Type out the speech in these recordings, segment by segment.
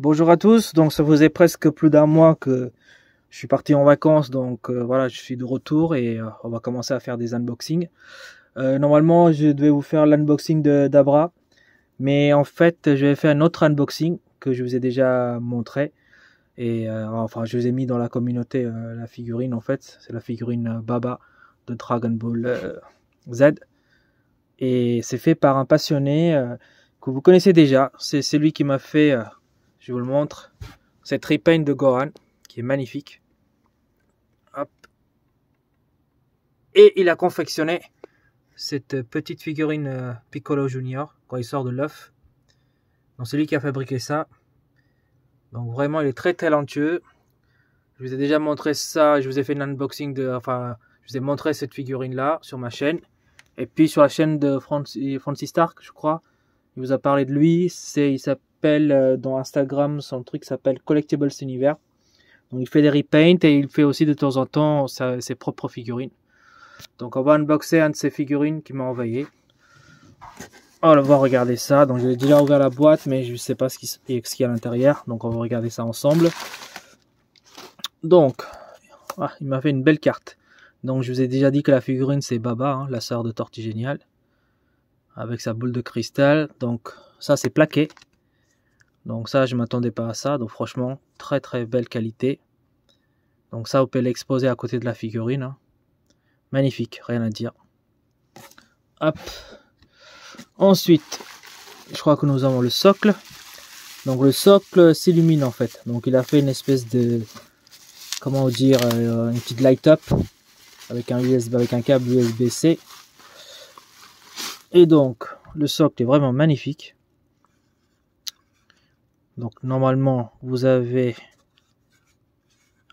Bonjour à tous, donc ça faisait presque plus d'un mois que je suis parti en vacances, donc voilà, je suis de retour et on va commencer à faire des unboxings. Normalement, je devais vous faire l'unboxing d'Abra, mais en fait, je vais faire un autre unboxing que je vous ai déjà montré. Et enfin, je vous ai mis dans la communauté la figurine, en fait, c'est la figurine Baba de Dragon Ball Z. Et c'est fait par un passionné que vous connaissez déjà, c'est celui qui m'a fait... je vous le montre. Cette repaint de Gohan qui est magnifique. Hop. Et il a confectionné cette petite figurine Piccolo Junior quand il sort de l'œuf. Donc c'est lui qui a fabriqué ça. Donc vraiment il est très talentueux. Je vous ai déjà montré ça. Je vous ai fait un unboxing de... Enfin, je vous ai montré cette figurine là sur ma chaîne. Et puis sur la chaîne de Francis Stark, je crois. Il vous a parlé de lui. Il s'appelle dans Instagram, son truc s'appelle Collectibles Universe. Donc il fait des repaints et il fait aussi de temps en temps ses propres figurines. Donc on va unboxer un de ses figurines qu'il m'a envoyé. On va regarder ça. Donc j'ai déjà ouvert la boîte, mais je ne sais pas ce qu'il y a à l'intérieur. Donc on va regarder ça ensemble. Donc il m'a fait une belle carte. Donc je vous ai déjà dit que la figurine c'est Baba, hein, la sœur de Tortue Géniale, avec sa boule de cristal. Donc ça c'est plaqué. Donc ça je m'attendais pas à ça. Donc franchement très très belle qualité. Donc ça vous pouvez l'exposer à côté de la figurine. Hein. Magnifique, rien à dire. Hop. Ensuite, je crois que nous avons le socle. Donc le socle s'illumine en fait. Donc il a fait une espèce de, comment dire, une petite light up avec un câble USB-C. Et donc le socle est vraiment magnifique. Donc normalement vous avez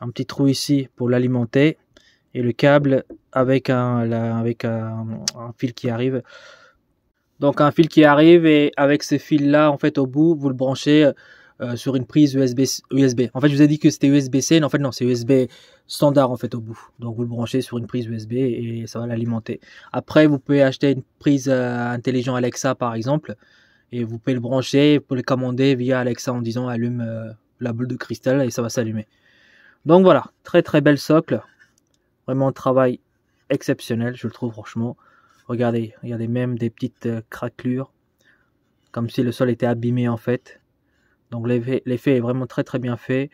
un petit trou ici pour l'alimenter et le câble avec un fil qui arrive. Donc un fil qui arrive et avec ce fil là en fait au bout vous le branchez sur une prise USB. En fait je vous ai dit que c'était USB-C, mais en fait non, c'est USB standard en fait au bout. Donc vous le branchez sur une prise USB et ça va l'alimenter. Après vous pouvez acheter une prise intelligent Alexa par exemple et vous pouvez le brancher pour le commander via Alexa en disant allume la boule de cristal et ça va s'allumer. Donc voilà, très très belle socle, vraiment un travail exceptionnel je le trouve franchement. Regardez même des petites craquelures, comme si le sol était abîmé en fait. Donc l'effet est vraiment très très bien fait,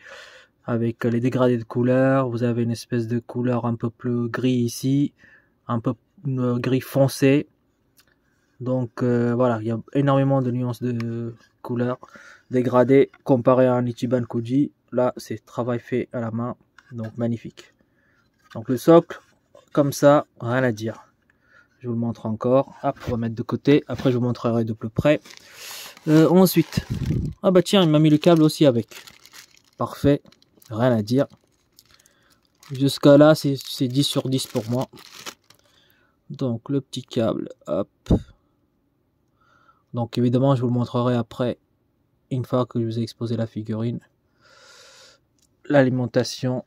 avec les dégradés de couleurs. Vous avez une espèce de couleur un peu plus gris ici, un peu gris foncé. Donc voilà, il y a énormément de nuances de couleurs dégradées comparé à un Ichiban Koji. Là c'est travail fait à la main, donc magnifique. Donc le socle, comme ça, rien à dire. Je vous le montre encore. Hop, on va mettre de côté. Après, je vous montrerai de plus près. Ensuite, ah bah tiens, il m'a mis le câble aussi avec. Parfait, rien à dire. Jusqu'à là, c'est 10 sur 10 pour moi. Donc, le petit câble, hop. Donc, évidemment, je vous le montrerai après, une fois que je vous ai exposé la figurine. L'alimentation,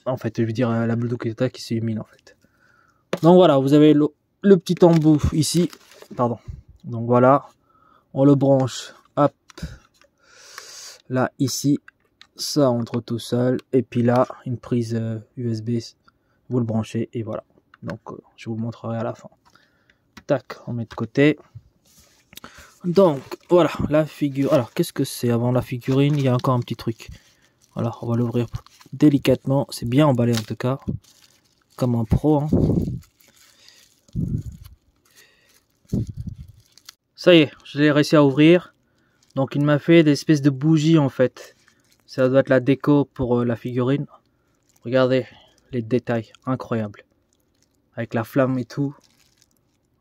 en fait, je veux dire la boule de cristal qui s'illumine, en fait. Donc, voilà, vous avez le petit embout ici, pardon. Donc voilà, on le branche, hop, là ici, ça entre tout seul, et puis là une prise USB, vous le branchez et voilà. Donc je vous le montrerai à la fin. Tac, on met de côté. Donc voilà la figure. Alors qu'est-ce que c'est avant la figurine? Il y a encore un petit truc. Alors on va l'ouvrir délicatement. C'est bien emballé en tout cas, comme un pro. Hein. Ça y est, je l'ai réussi à ouvrir. Donc il m'a fait des espèces de bougies en fait. Ça doit être la déco pour la figurine. Regardez les détails, incroyables. Avec la flamme et tout.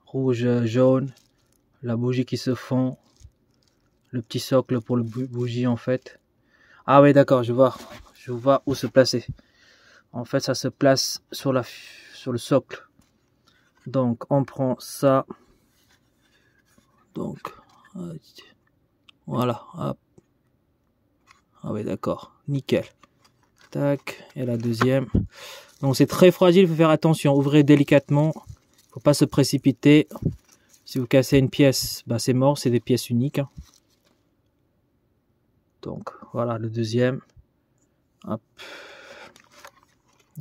Rouge, jaune. La bougie qui se fond. Le petit socle pour le bougie en fait. Ah oui d'accord, je vois où se placer. En fait ça se place sur le socle. Donc on prend ça. Donc voilà, hop. Ah oui d'accord, nickel. Tac, et la deuxième. Donc c'est très fragile, il faut faire attention, ouvrez délicatement, faut pas se précipiter. Si vous cassez une pièce, bah c'est mort, c'est des pièces uniques. Hein. Donc Voilà le deuxième. Hop.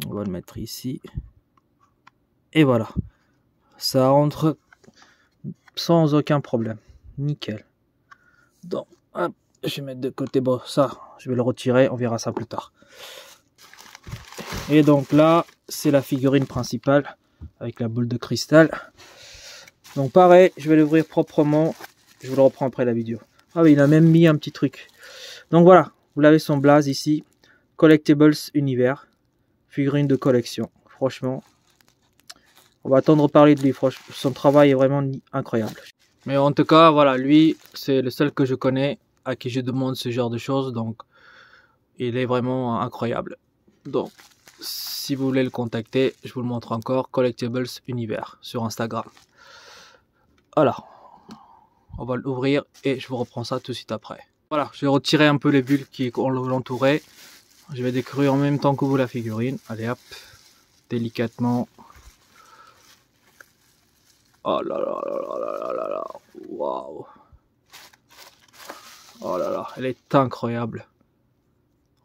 On va le mettre ici. Et voilà. Ça rentre sans aucun problème. Nickel. Donc, hop, je vais mettre de côté. Bon, ça, je vais le retirer. On verra ça plus tard. Et donc là, c'est la figurine principale avec la boule de cristal. Donc pareil, je vais l'ouvrir proprement. Je vous le reprends après la vidéo. Ah oui, il a même mis un petit truc. Donc voilà, vous l'avez son blaze ici. Collectibles Univers. Figurine de collection. Franchement, on va attendre parler de lui. Franchement, son travail est vraiment incroyable. Mais en tout cas, voilà, lui, c'est le seul que je connais à qui je demande ce genre de choses. Donc, il est vraiment incroyable. Donc, si vous voulez le contacter, je vous le montre encore. Collectibles Univers sur Instagram. Voilà. On va l'ouvrir et je vous reprends ça tout de suite après. Voilà, j'ai retiré un peu les bulles qui l'entouraient. Je vais découvrir en même temps que vous la figurine. Allez hop, délicatement. Oh là là là là là là là, waouh. Oh là là, elle est incroyable.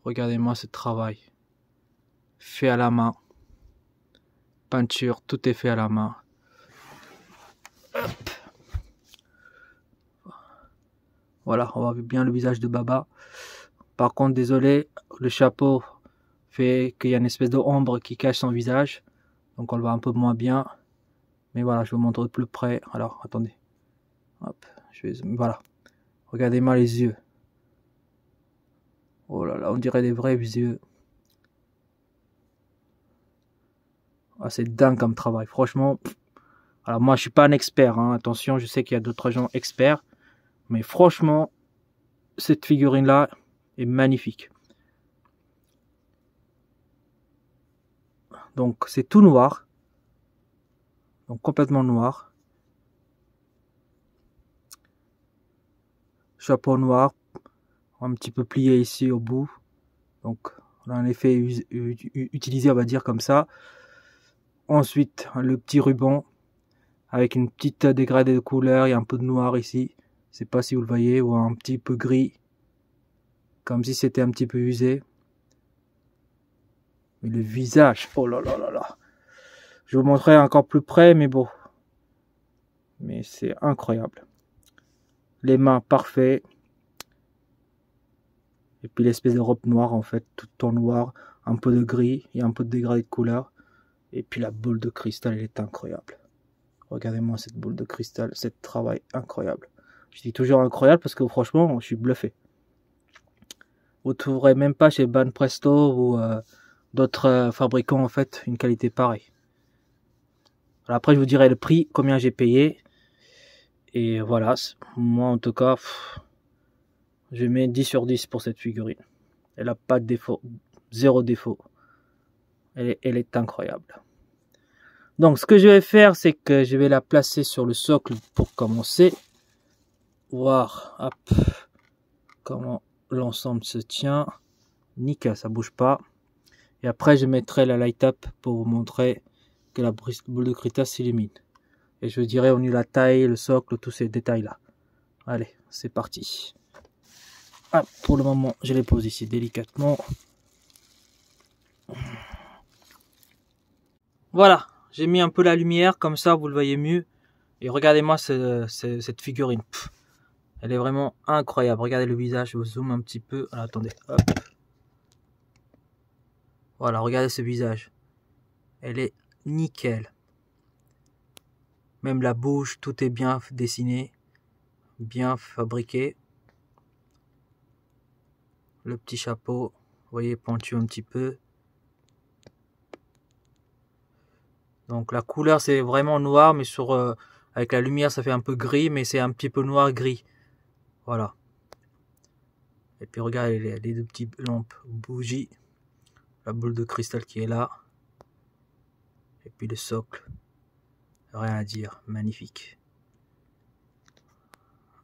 Regardez-moi ce travail. Fait à la main. Peinture, tout est fait à la main. Hop. Voilà, on voit bien le visage de Baba. Par contre, désolé, le chapeau fait qu'il y a une espèce d'ombre qui cache son visage. Donc on le voit un peu moins bien. Mais voilà, je vous montre de plus près. Alors, attendez. Hop, voilà. Regardez-moi les yeux. Oh là là, on dirait des vrais yeux. Ah, c'est dingue comme travail, franchement. Alors moi, je suis pas un expert, hein. Attention, je sais qu'il y a d'autres gens experts. Mais franchement, cette figurine-là est magnifique. Donc, c'est tout noir. Donc, complètement noir. Chapeau noir. Un petit peu plié ici au bout. Donc, on a un effet utilisé, on va dire, comme ça. Ensuite, le petit ruban. Avec une petite dégradée de couleur. Il y a un peu de noir ici. Je sais pas si vous le voyez. Ou un petit peu gris. Comme si c'était un petit peu usé. Mais le visage, oh là là là là. Je vous montrerai encore plus près, mais bon. Mais c'est incroyable. Les mains parfaites. Et puis l'espèce de robe noire, en fait, tout en noir. Un peu de gris et un peu de dégradé de couleur. Et puis la boule de cristal, elle est incroyable. Regardez-moi cette boule de cristal, ce travail incroyable. Je dis toujours incroyable parce que franchement, je suis bluffé. Vous ne trouverez même pas chez Banpresto ou d'autres fabricants, en fait, une qualité pareille. Alors après, je vous dirai le prix, combien j'ai payé. Et voilà, moi en tout cas, je mets 10 sur 10 pour cette figurine. Elle n'a pas de défaut, zéro défaut. Elle est incroyable. Donc ce que je vais faire, c'est que je vais la placer sur le socle pour commencer. Voir hop, comment l'ensemble se tient. Nickel, ça bouge pas. Et après, je mettrai la light up pour vous montrer que la boule de cristal s'illumine. Et je vous dirai au niveau de la taille, le socle, tous ces détails là. Allez, c'est parti. Ah, pour le moment, je les pose ici délicatement. Voilà, j'ai mis un peu la lumière, comme ça vous le voyez mieux. Et regardez-moi cette figurine. Pff, elle est vraiment incroyable. Regardez le visage, je vous zoome un petit peu. Alors, attendez, hop. Voilà, regardez ce visage. Elle est nickel. Même la bouche, tout est bien dessiné, bien fabriqué. Le petit chapeau, vous voyez, pentu un petit peu. Donc la couleur c'est vraiment noir, mais avec la lumière ça fait un peu gris, mais c'est un petit peu noir gris. Voilà. Et puis regardez les deux petites lampes bougies, la boule de cristal qui est là, et puis le socle. Rien à dire, magnifique.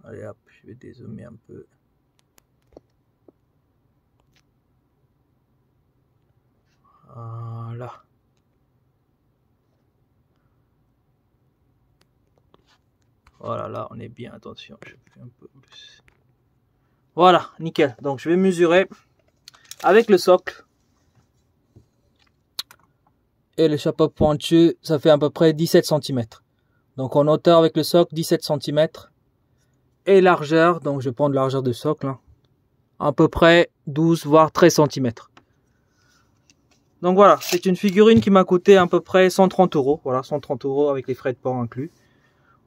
Allez hop, je vais dézoomer un peu. Voilà. Voilà, là on est bien, attention, je fais un peu plus. Voilà, nickel. Donc je vais mesurer avec le socle et le chapeau pointu, ça fait à peu près 17 cm. Donc en hauteur avec le socle, 17 cm. Et largeur, donc je prends de largeur de socle, hein, à peu près 12 voire 13 cm. Donc voilà, c'est une figurine qui m'a coûté à peu près 130 €. Voilà, 130 € avec les frais de port inclus.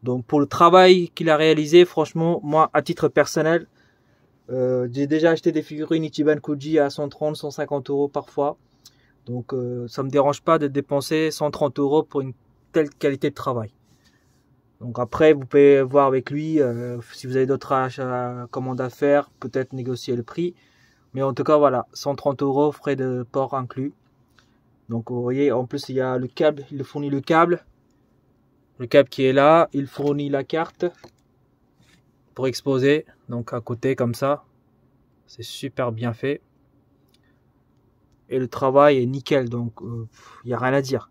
Donc pour le travail qu'il a réalisé, franchement, moi à titre personnel, j'ai déjà acheté des figurines Ichiban Kuji à 130, 150 € parfois. Donc ça me dérange pas de dépenser 130 € pour une telle qualité de travail. Donc après, vous pouvez voir avec lui, si vous avez d'autres achats, commandes à faire, peut-être négocier le prix. Mais en tout cas, voilà, 130 € frais de port inclus. Donc vous voyez, en plus il y a le câble, il fournit le câble qui est là, il fournit la carte pour exposer, donc à côté comme ça, c'est super bien fait. Et le travail est nickel, donc il n'y a rien à dire.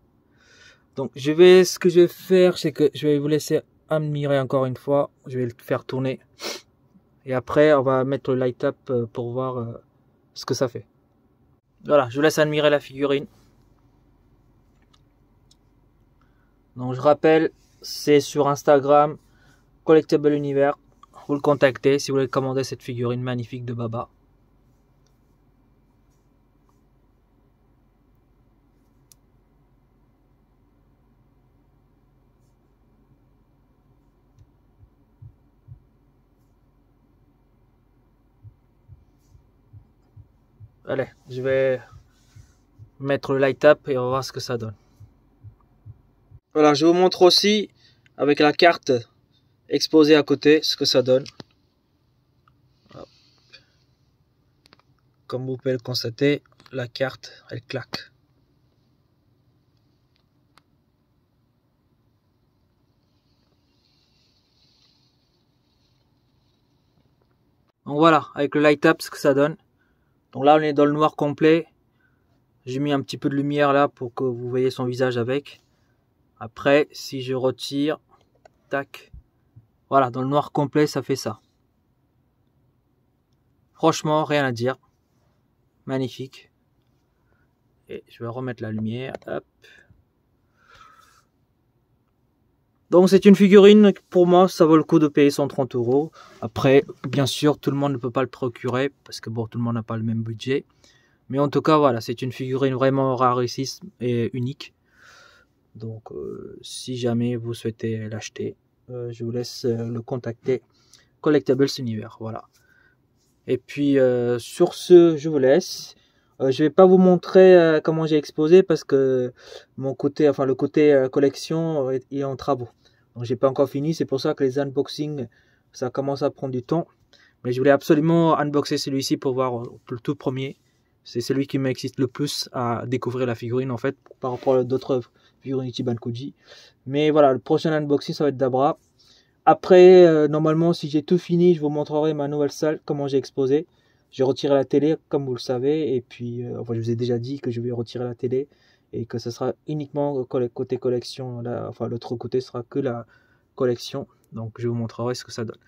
Donc ce que je vais faire, c'est que je vais vous laisser admirer encore une fois, je vais le faire tourner. Et après, on va mettre le light up pour voir ce que ça fait. Voilà, je vous laisse admirer la figurine. Donc je rappelle, c'est sur Instagram, Collectible Univers. Vous le contactez si vous voulez commander cette figurine magnifique de Baba. Allez, je vais mettre le light up et on va voir ce que ça donne. Voilà, je vous montre aussi avec la carte exposée à côté ce que ça donne. Hop. Comme vous pouvez le constater, la carte elle claque. Donc voilà, avec le light up ce que ça donne. Donc là on est dans le noir complet. J'ai mis un petit peu de lumière là pour que vous voyez son visage avec. Après, si je retire, tac, voilà, dans le noir complet, ça fait ça. Franchement, rien à dire. Magnifique. Et je vais remettre la lumière. Hop. Donc c'est une figurine, pour moi, ça vaut le coup de payer 130 €. Après, bien sûr, tout le monde ne peut pas le procurer, parce que bon, tout le monde n'a pas le même budget. Mais en tout cas, voilà, c'est une figurine vraiment rarissime et unique. Donc, si jamais vous souhaitez l'acheter, je vous laisse le contacter. Collectibles Univers, voilà. Et puis, sur ce, je vous laisse. Je vais pas vous montrer comment j'ai exposé parce que mon côté, enfin le côté collection est en travaux. Donc j'ai pas encore fini, c'est pour ça que les unboxings, ça commence à prendre du temps. Mais je voulais absolument unboxer celui-ci pour voir le tout premier. C'est celui qui m'excite le plus à découvrir la figurine en fait, par rapport à d'autres figurines Ichiban Kuji. Mais voilà, le prochain unboxing ça va être Dabra. Après, normalement, si j'ai tout fini, je vous montrerai ma nouvelle salle, comment j'ai exposé. J'ai retiré la télé, comme vous le savez, et puis, enfin, je vous ai déjà dit que je vais retirer la télé et que ce sera uniquement côté collection. Là, enfin, l'autre côté sera que la collection. Donc, je vous montrerai ce que ça donne.